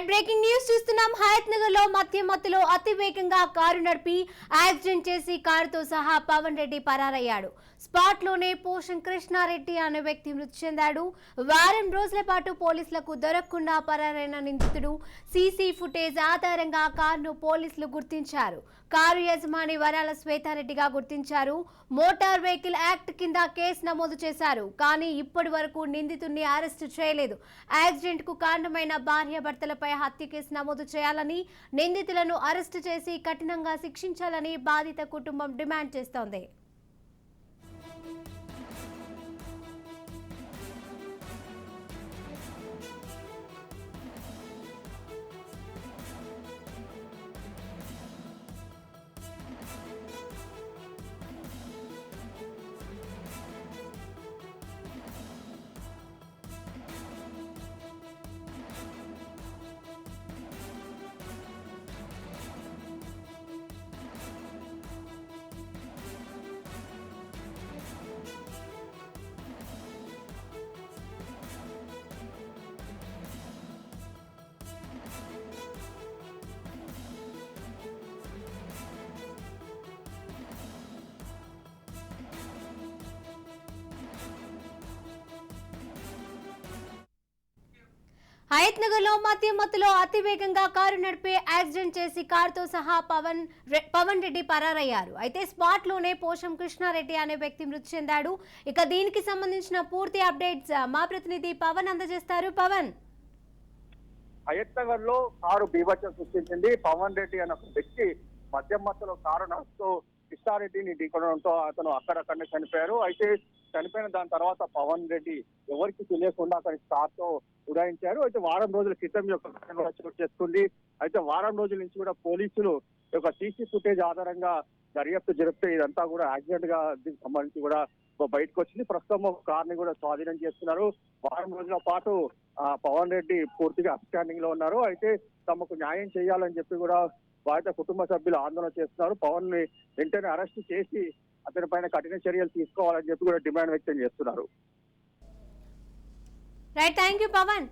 Breaking news చూస్తున్నాం. హయత్ నగర్ లో మధ్యలో అతి వేగంగా కారు నడిపి యాక్సిడెంట్ చేసి కారుతో సహా పవన్ రెడ్డి పరారయ్యాడు. స్పాట్ లోనే పోషన్ కృష్ణారెడ్డి అనే వ్యక్తి మృతి చెందాడు. వారం రోజుల పాటు పోలీసులకు దొరకకుండా పరారైన నిందితుడు సీసీ ఫుటేజ్ ఆధారంగా కారును పోలీసులు గుర్తించారు. కారు యజమాని వరాల శ్వేతారెడ్డిగా గుర్తించారు. మోటార్ వెహికల్ యాక్ట్ కింద కేసు నమోదు చేశారు. కానీ ఇప్పటి వరకు నిందితుడిని అరెస్టు చేయలేదు. యాక్సిడెంట్ కు కారణమైన భార్యాభర్తలపై హత్య కేసు నమోదు చేయాలని, నిందితులను అరెస్టు చేసి కఠినంగా శిక్షించాలని బాధిత కుటుంబం డిమాండ్ చేస్తోంది. హయత్ నగర్ లో మధ్యలో అతి వేగంగా కారు నడిపి యాక్సిడెంట్ చేసి కారుతో సహా పవన్ రెడ్డి పరారయ్యారు. అయితే స్పాట్ లోనే పోషం కృష్ణారెడ్డి అనే వ్యక్తి మృతి చెందాడు. ఇక దీనికి సంబంధించిన పూర్తి అప్డేట్స్ మా ప్రతినిధి పవన్ అందజేస్తారు. పవన్, హయత్ నగర్ లో కారు బీభత్సం సృష్టించింది. పవన్ రెడ్డి అనే ఒక వ్యక్తి మధ్యలో కారు నడుస్తూ కృష్ణారెడ్డిని ఢీకొనడంతో అతను అక్కడక్కడనే చనిపోయారు. అయితే చనిపోయిన దాని తర్వాత పవన్ రెడ్డి ఎవరికి తెలియకుండా అక్కడి కార్తో ఉడాయించారు. అయితే వారం రోజుల క్రితం చోటు చేసుకుంది. అయితే వారం రోజుల నుంచి కూడా పోలీసులు ఒక సీసీ ఫుటేజ్ ఆధారంగా దర్యాప్తు జరిపితే ఇదంతా కూడా యాక్సిడెంట్ గా దీనికి సంబంధించి కూడా బయటకు వచ్చింది. ప్రస్తుతం కార్ ని కూడా స్వాధీనం చేస్తున్నారు. వారం రోజుల పాటు పవన్ రెడ్డి పూర్తిగా అప్స్టాండింగ్ లో ఉన్నారు. అయితే తమకు న్యాయం చేయాలని చెప్పి కూడా బాధిత కుటుంబ సభ్యులు ఆందోళన చేస్తున్నారు. పవన్ ని వెంటనే అరెస్ట్ చేసి అతని పైన కఠిన చర్యలు తీసుకోవాలని చెప్పి కూడా డిమాండ్ వ్యక్తం చేస్తున్నారు. Right, thank you Pawan.